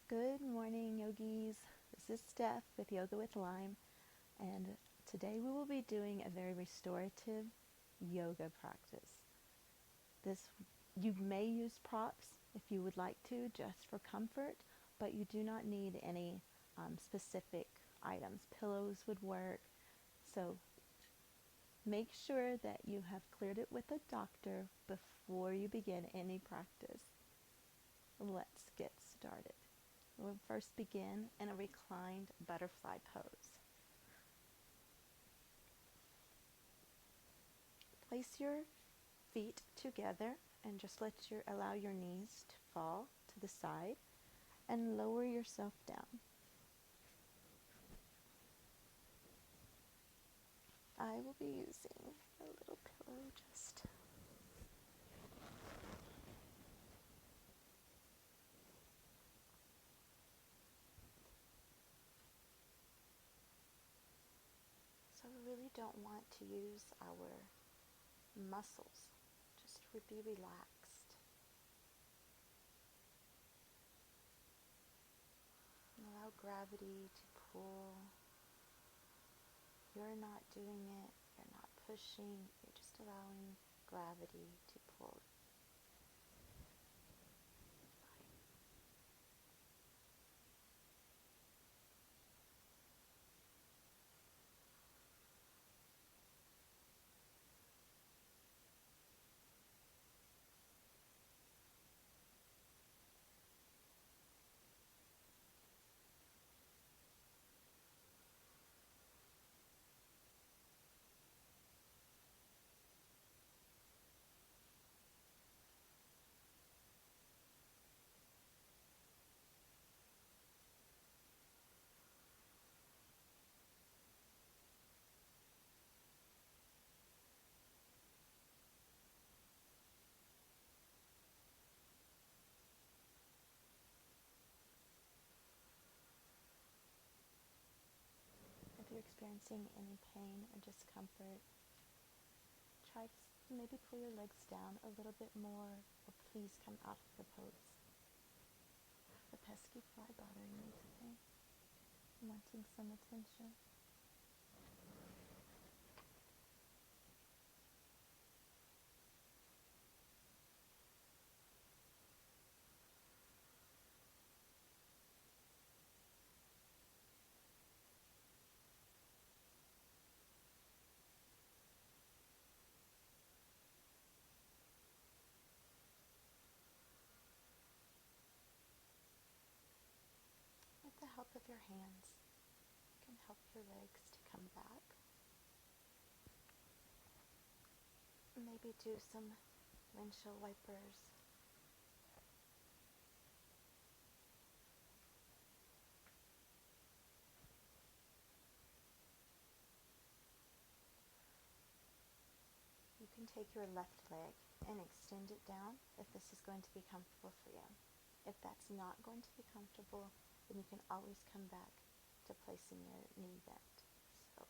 Good morning, yogis. This is Steph with Yoga with Lyme, and today we will be doing a very restorative yoga practice. You may use props if you would like to, just for comfort, but you do not need any specific items. Pillows would work, so make sure that you have cleared it with a doctor before you begin any practice. Let's get started. We'll first begin in a reclined butterfly pose. Place your feet together and just allow your knees to fall to the side and lower yourself down. I will be using a little pillow just. So we really don't want to use our muscles, just be relaxed. And allow gravity to pull. You're not doing it, you're not pushing, you're just allowing gravity to pull. If you're experiencing any pain or discomfort, try to maybe pull your legs down a little bit more, or please come out of the pose. The pesky fly bothering me today, wanting some attention. With the help of your hands, you can help your legs to come back. Maybe do some windshield wipers. You can take your left leg and extend it down if this is going to be comfortable for you. If that's not going to be comfortable, then you can always come back to placing your knee bent. So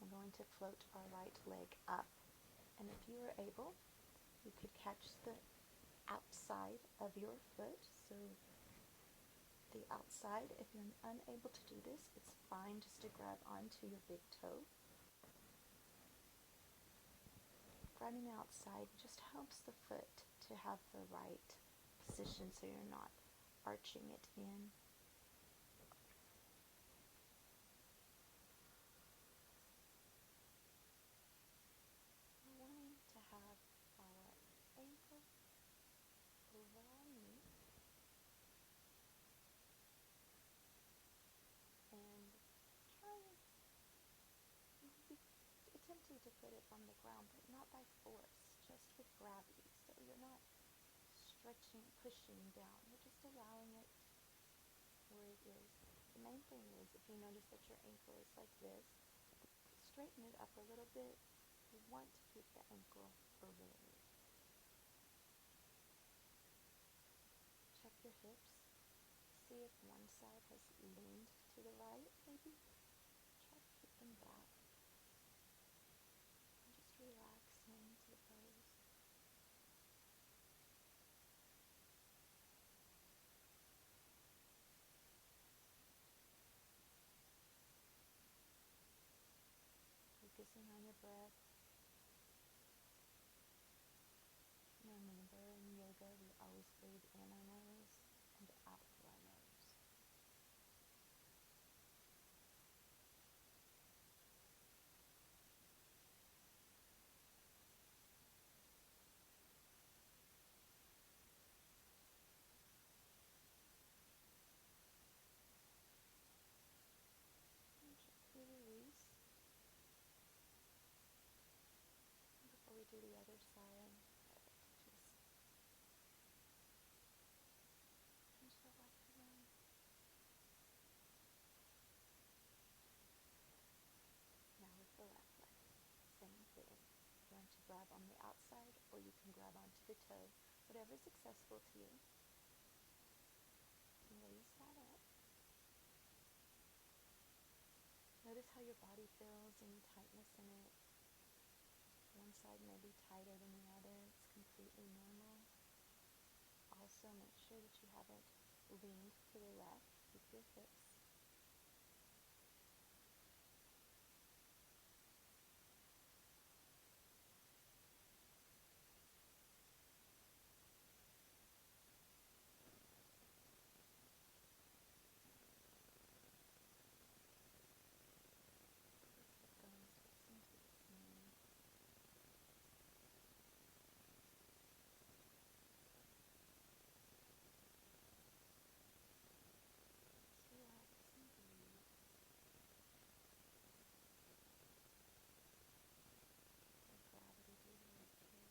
I'm going to float our right leg up, and if you are able, you could catch the outside of your foot. So the outside, if you're unable to do this, it's fine just to grab onto your big toe. Grabbing the outside just helps the foot to have the right position so you're not arching it in. We're wanting to have our ankle over our knee and trying, maybe attempting to put it on the ground, but not by force, just with gravity. So you're not stretching, pushing down. You're just allowing it where it is. The main thing is, if you notice that your ankle is like this, straighten it up a little bit. You want to keep the ankle over the knee. Check your hips. See if one side has leaned to the right, maybe. Try to keep them back. And just relax into the pose. Breathe in our nose and out through our nose. And gently release. And before we do the other side, I'd like to just change the left again. Now with the left leg, same thing. You're going to grab on the outside or you can grab onto the toe, whatever is accessible to you. And raise that up. Notice how your body feels, any tightness in it. One side may be tighter than the other. It's completely normal. Also, make sure that you haven't leaned to the left. Keep your hips. Perfect. Go and twist into the canoe. Just relax and breathe. Let gravity do the work here.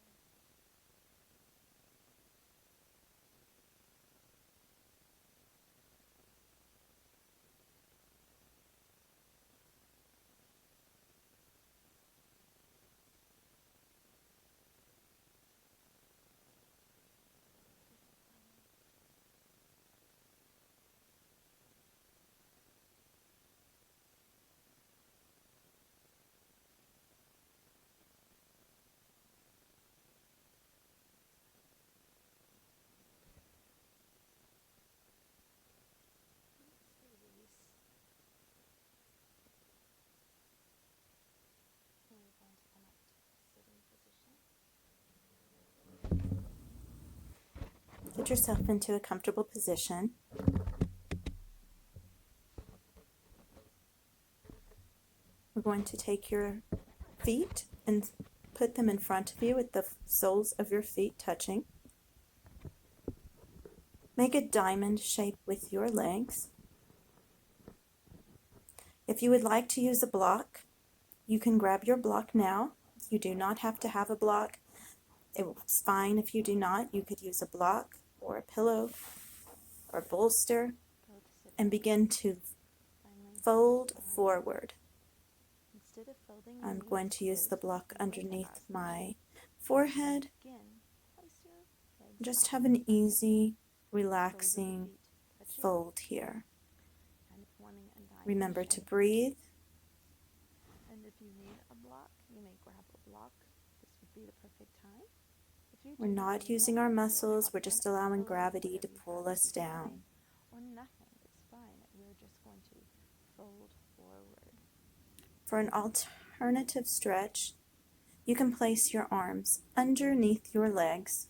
Release. And we're going to come up to sitting position. Get yourself into a comfortable position. We're going to take your feet and put them in front of you with the soles of your feet touching. Make a diamond shape with your legs. If you would like to use a block, you can grab your block now. You do not have to have a block. It's fine if you do not. You could use a block or a pillow or bolster and begin to fold forward. Instead of folding, I'm going to use the block underneath my forehead. Just have an easy, relaxing fold here. Remember to breathe. And if you need a block, you may grab a block. This would be the perfect time. We're not using our muscles, we're just allowing gravity to pull us down. Or nothing, it's fine. We're just going to fold forward. For an alternative stretch, you can place your arms underneath your legs.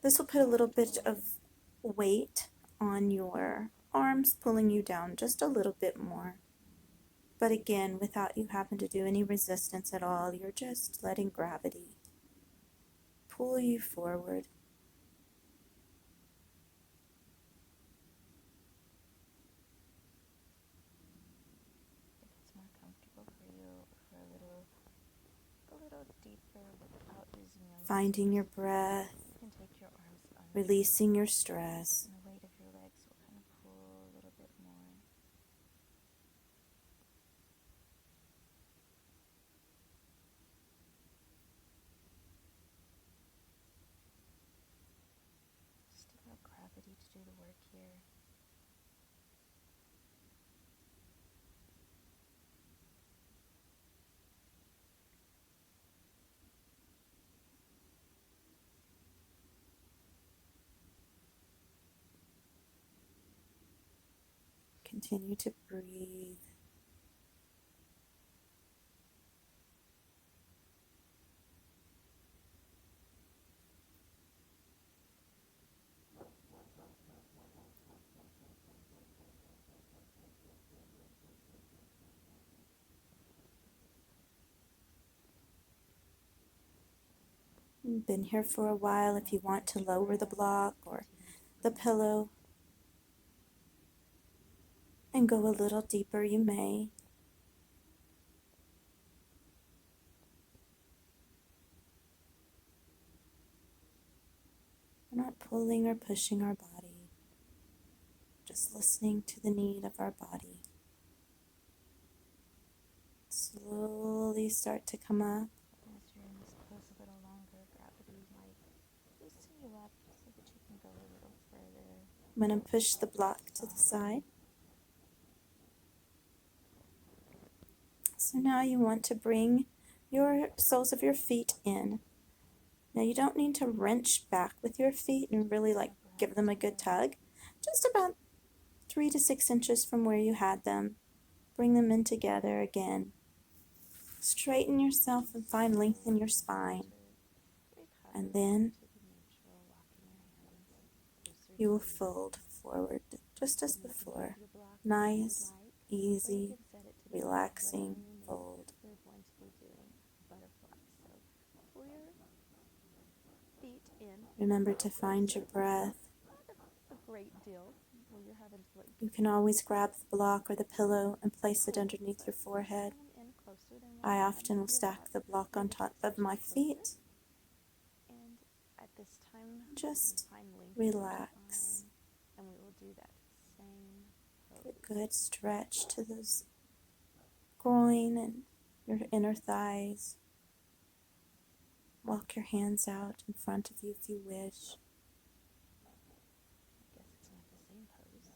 This will put a little bit of weight on your arms, pulling you down just a little bit more. But again, without you having to do any resistance at all, you're just letting gravity pull you forward. If it's more comfortable for you, for a little deeper without using your muscles, Finding your breath, you can take your arms under, releasing your stress. and the weight of your legs will kind of pull a little bit more. Just allow gravity to do the work here. Continue to breathe. You've been here for a while. If you want to lower the block or the pillow and go a little deeper, you may. We're not pulling or pushing our body, just listening to the need of our body. Slowly start to come up. As you're in this pose a little longer, gravity might loosen you up so that you can go a little further. I'm going to push the block to the side. So now you want to bring your soles of your feet in. Now you don't need to wrench back with your feet and really give them a good tug. Just about 3 to 6 inches from where you had them. Bring them in together again. Straighten yourself and find length in your spine. And then you will fold forward just as before. Nice, easy, relaxing fold. We're going to be doing butterfly. So pull your feet in. Remember to find your breath. Not a great deal when you're having to You can always grab the block or the pillow and place it underneath your forehead. I often will stack the block on top of my feet. And at this time, Just find length relax. and we will do that same pose. Get a good stretch to those groin and your inner thighs. Walk your hands out in front of you if you wish. I guess it's not the same pose.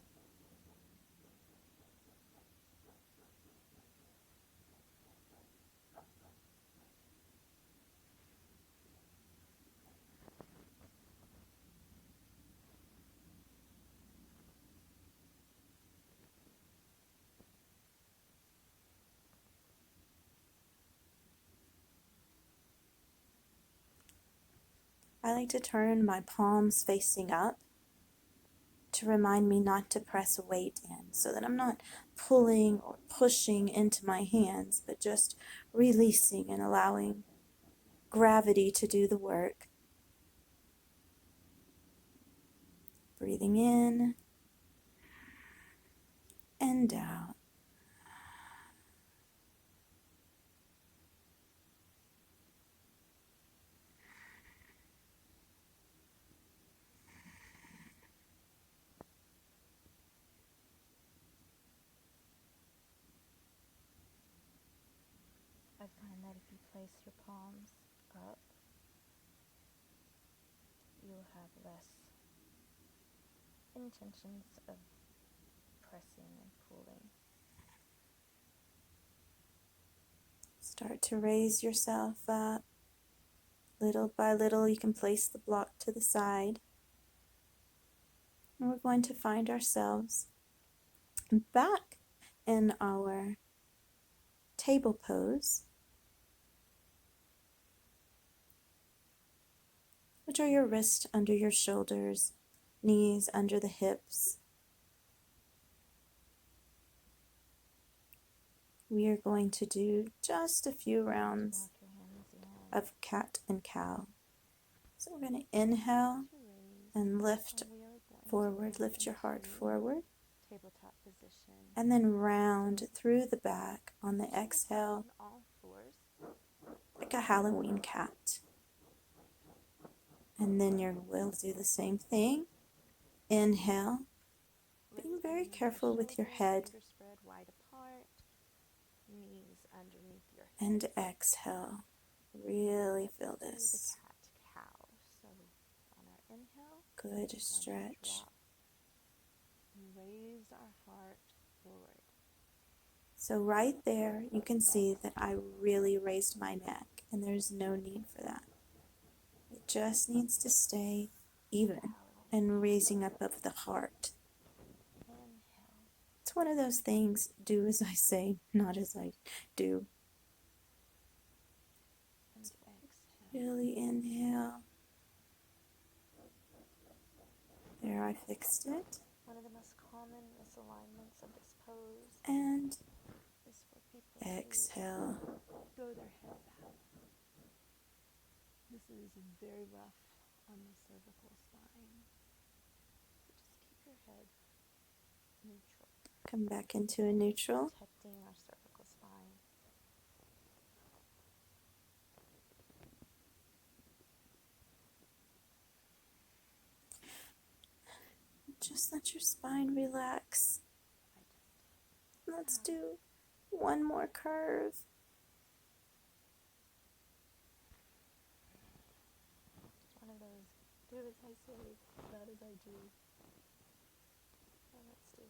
I like to turn my palms facing up to remind me not to press weight in, so that I'm not pulling or pushing into my hands, but just releasing and allowing gravity to do the work. Breathing in and out. I find that if you place your palms up, you'll have less intentions of pressing and pulling. Start to raise yourself up. Little by little, you can place the block to the side. And we're going to find ourselves back in our table pose, which are your wrists under your shoulders, knees under the hips. We are going to do just a few rounds of cat and cow. So we're going to inhale and lift forward, lift your heart forward, Tabletop position. and then round through the back on the exhale, All fours. like a Halloween cat. And then we'll do the same thing. Inhale, being very careful with your head, Spread wide apart. Knees underneath your head. and exhale. Really feel this. The cat-cow. So on our inhale, Good stretch. Raise our heart forward. So right there, you can see that I really raised my neck, and there's no need for that. It just needs to stay even and raising up of the heart. Inhale. It's one of those things, do as I say, not as I do. And exhale. Really inhale. There, I fixed it. One of the most common misalignments of this pose And is for people exhale. to throw their head back. This This is very rough on the cervical spine. So just keep your head neutral. Come back into a neutral. Protecting our cervical spine. Just let your spine relax. Let's do one more curve. Just one of those, do as I say, not as I do. So let's do it.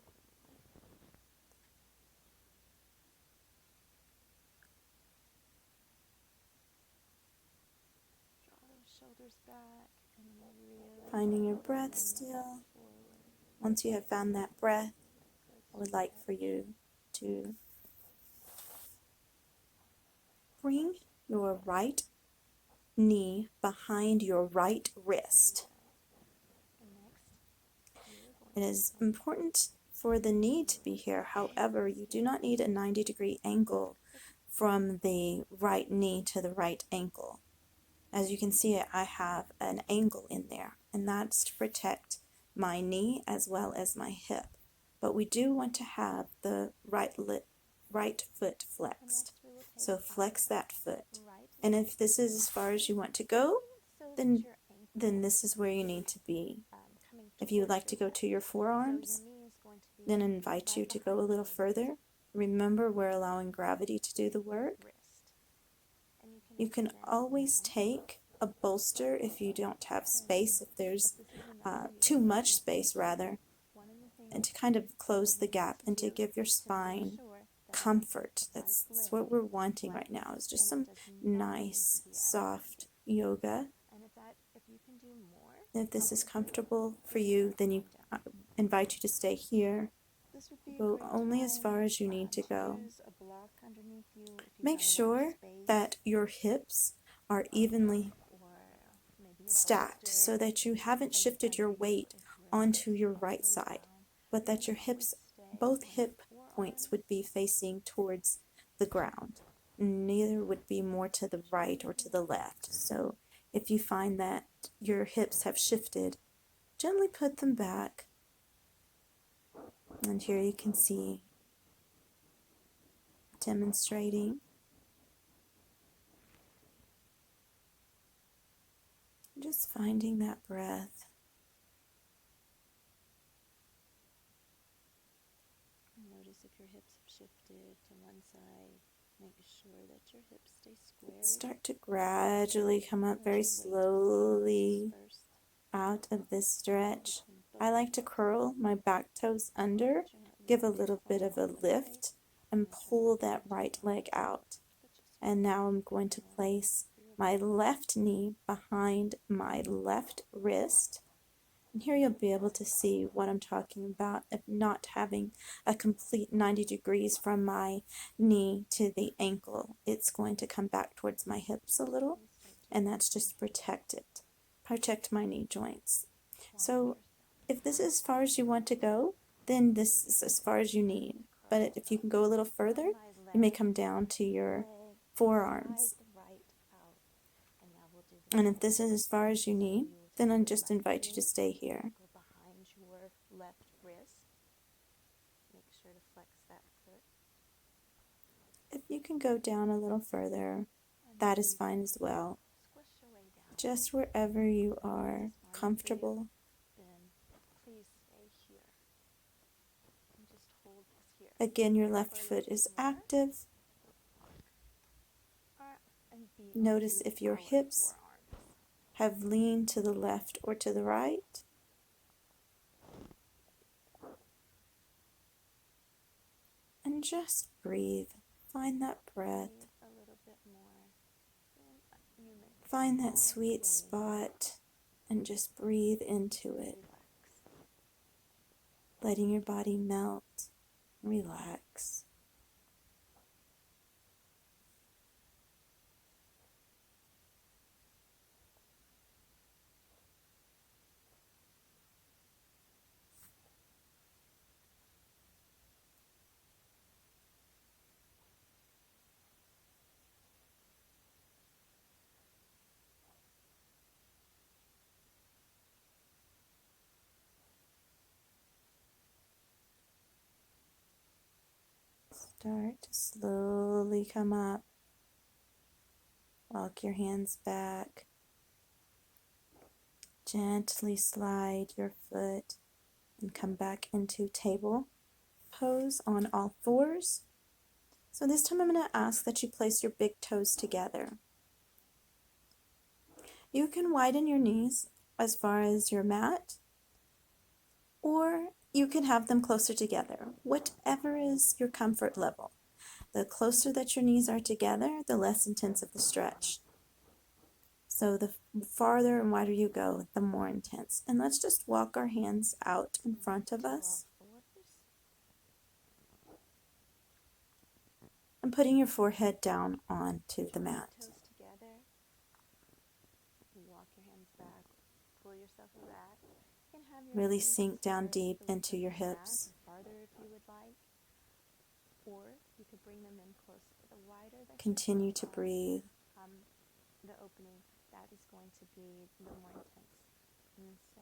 Draw those shoulders back and really Finding your breath still. forward. Once you have found that breath, Good I would like for you to bring your right knee behind your right wrist. And next, It is important for the knee to be here. However, you do not need a 90-degree angle from the right knee to the right ankle. As you can see, I have an angle in there, and that's to protect my knee as well as my hip. But we do want to have the right foot flexed. So flex that foot. And if this is as far as you want to go, then this is where you need to be. If you would like to go to your forearms, then I invite you to go a little further. Remember, we're allowing gravity to do the work. You can always take a bolster if you don't have space, if there's too much space rather, and to kind of close the gap and to give your spine comfort. That's what we're wanting right now, is just some nice, soft yoga. If this is comfortable for you, then I invite you to stay here. Go only as far as you need to go. Make sure that your hips are evenly stacked so that you haven't shifted your weight onto your right side, but that your hips, both hip points would be facing towards the ground. Neither would be more to the right or to the left. So if you find that your hips have shifted, gently put them back. And here you can see demonstrating. Just finding that breath. Notice if your hips have shifted to one side. Make sure that your hips stay square. Start to gradually come up very slowly out of this stretch. I like to curl my back toes under, give a little bit of a lift, and pull that right leg out. And now I'm going to place my left knee behind my left wrist. And here you'll be able to see what I'm talking about of not having a complete 90 degrees from my knee to the ankle. It's going to come back towards my hips a little, and that's just to protect my knee joints. So if this is as far as you want to go, then this is as far as you need. But if you can go a little further, you may come down to your forearms. And if this is as far as you need, then I just invite you to stay here. Go behind your left wrist. Make sure to flex that foot. If you can go down a little further, that is fine as well. Squish your way down. Just wherever you are comfortable. Then please stay here. And just hold this here. Again, your left foot is active. Notice if your hips have leaned to the left or to the right. And just breathe. Find that breath. Find that sweet spot and just breathe into it. Letting your body melt, relax. Start to slowly come up. Walk your hands back. Gently slide your foot and come back into table pose on all fours. So this time I'm going to ask that you place your big toes together. You can widen your knees as far as your mat, or you can have them closer together, whatever is your comfort level. The closer that your knees are together, the less intensive the stretch. So the farther and wider you go, the more intense. And let's just walk our hands out in front of us. And putting your forehead down onto the mat. Toes together. Walk your hands back. Pull yourself back. And have your Really hands sink down start deep the width into of your the mat, hips. farther if you would like. Or you could bring them in close. The wider that Continue your to feet breathe. are, the opening, that is going to be the more intense. And so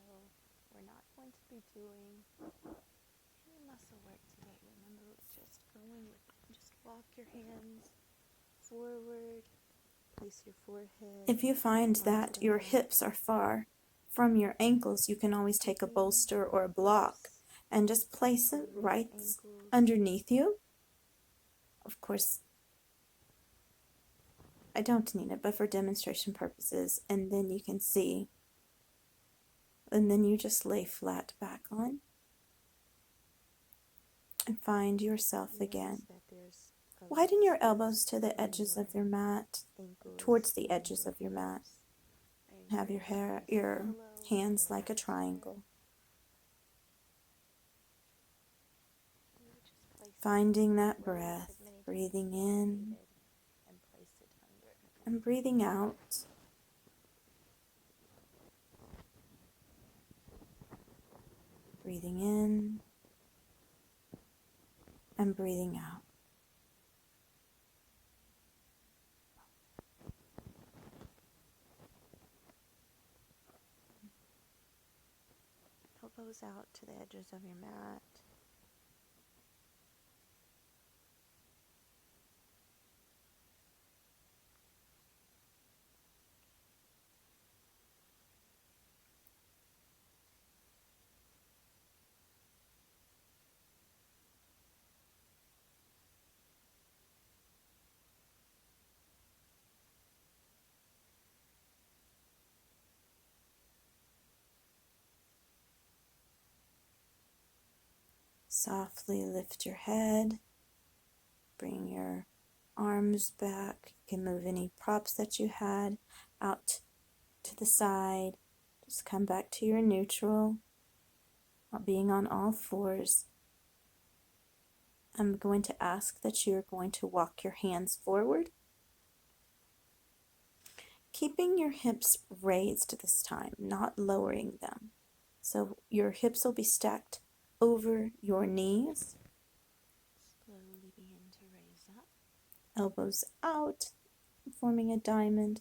we're not going to be doing any muscle work today. Remember, just going with it. Just walk your hands forward. Place your forehead. If you find onto that the your mat. hips are far from your ankles, you can always take a bolster or a block and just place it right underneath you. Of course, I don't need it, but for demonstration purposes, and then you can see. And then you just lay flat back on and find yourself again. Widen your elbows to the edges of your mat, towards the edges of your mat. Have your hands like a triangle. Finding that breath, breathing in and breathing out. Breathing in and breathing out. Elbows out to the edges of your mat. Softly lift your head. Bring your arms back. You can move any props that you had out to the side. Just come back to your neutral, being on all fours. I'm going to ask that you're going to walk your hands forward, keeping your hips raised this time, not lowering them. So your hips will be stacked over your knees. Slowly begin to raise up. Elbows out, forming a diamond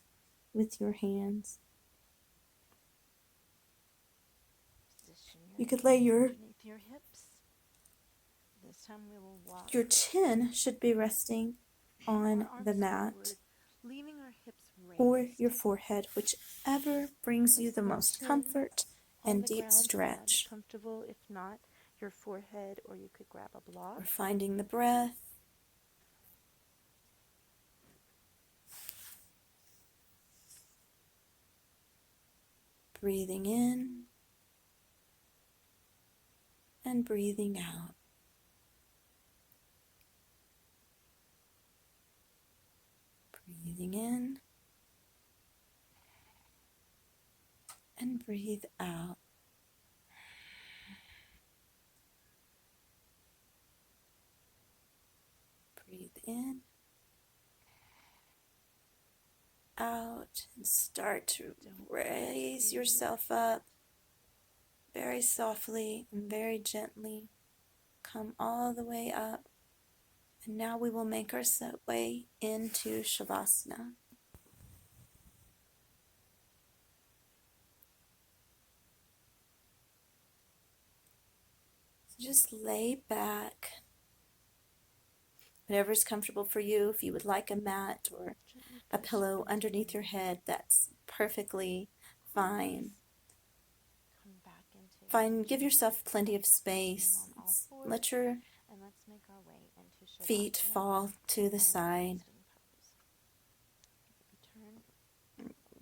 with your hands. You could lay underneath your hips. This time we will walk. Your chin should be resting on the mat forward, leaving our hips raised. or your forehead, whichever brings you the most comfort and deep stretch. Comfortable. If not, your forehead, or you could grab a block. We're finding the breath. Breathing in and breathing out. Breathing in and breathe out. Breathe in, out, and start to raise yourself up very softly and very gently. Come all the way up. And now we will make our way into Shavasana. So just lay back Whatever's comfortable for you. If you would like a mat or a pillow underneath your head, that's perfectly fine. Give yourself plenty of space. Let your feet fall to the side.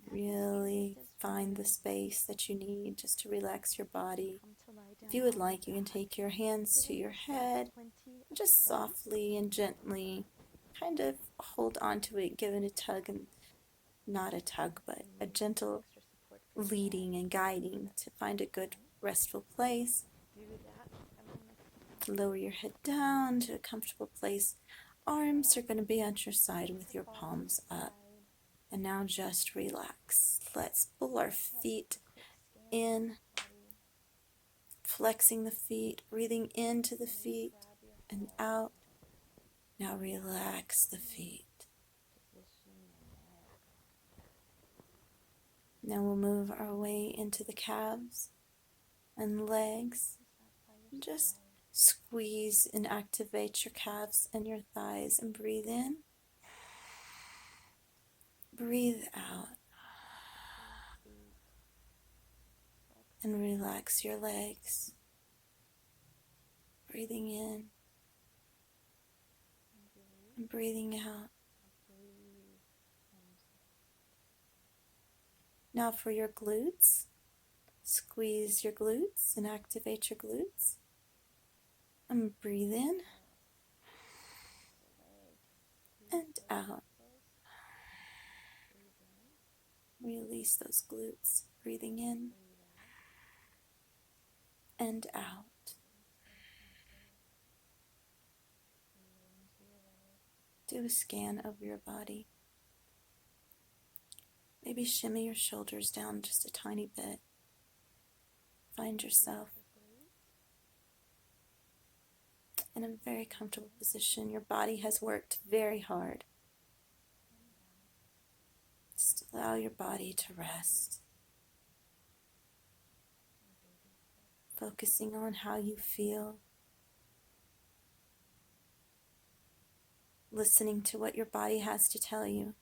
Really find the space that you need just to relax your body. If you would like, you can take your hands to your head, just softly and gently kind of hold onto it, give it a tug, and not a tug, but a gentle leading and guiding to find a good restful place. Lower your head down to a comfortable place. Arms are going to be at your side with your palms up. And now just relax. Let's pull our feet in, flexing the feet, breathing into the feet and out. Now relax the feet. Now we'll move our way into the calves and legs. Just squeeze and activate your calves and your thighs and breathe in. Breathe out. And relax your legs. Breathing in and breathing out. Now for your glutes. Squeeze your glutes and activate your glutes. And breathe in and out. Release those glutes. Breathing in and out. Do a scan of your body. Maybe shimmy your shoulders down just a tiny bit. Find yourself in a very comfortable position. Your body has worked very hard. Just allow your body to rest. Focusing on how you feel. Listening to what your body has to tell you.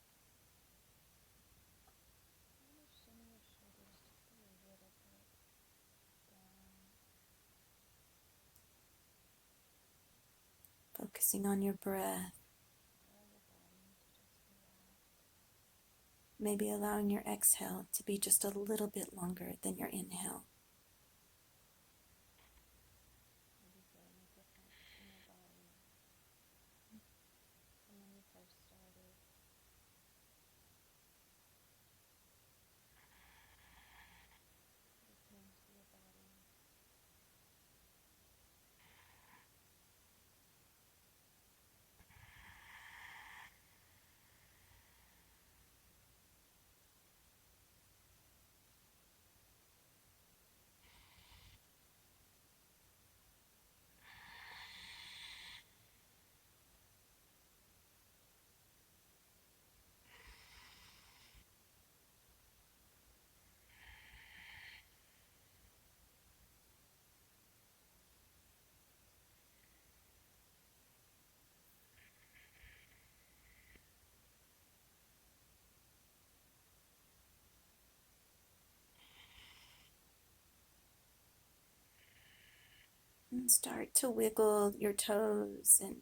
Focusing on your breath. Maybe allowing your exhale to be just a little bit longer than your inhale. And start to wiggle your toes and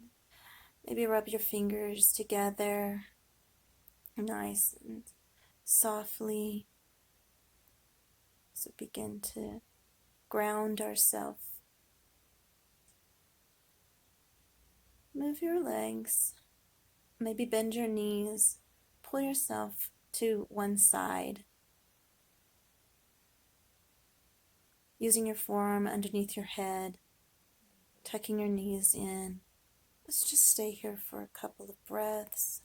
maybe rub your fingers together nice and softly. So begin to ground ourselves. Move your legs. Maybe bend your knees. Pull yourself to one side. Using your forearm underneath your head. Tucking your knees in. Let's just stay here for a couple of breaths.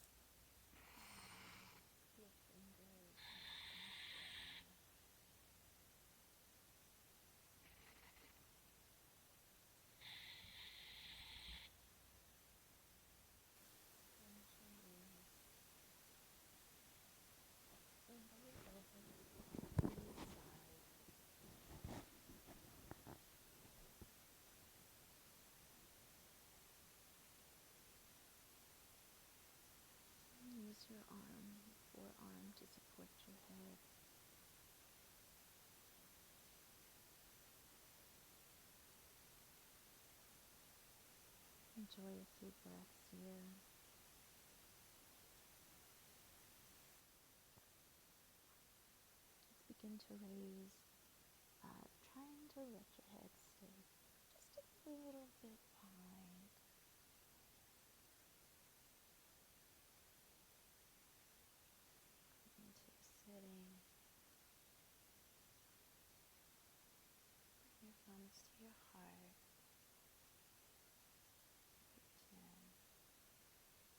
enjoy a few breaths here. Let's begin to raise, trying to let your head stay just a little bit wide. Into sitting. Bring your thumbs to your heart, your chin.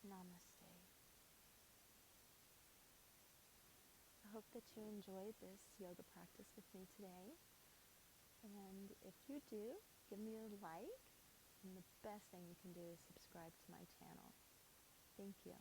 Namaste. I hope that you enjoyed this yoga practice with me today. And if you do, give me a like. And the best thing you can do is subscribe to my channel. Thank you.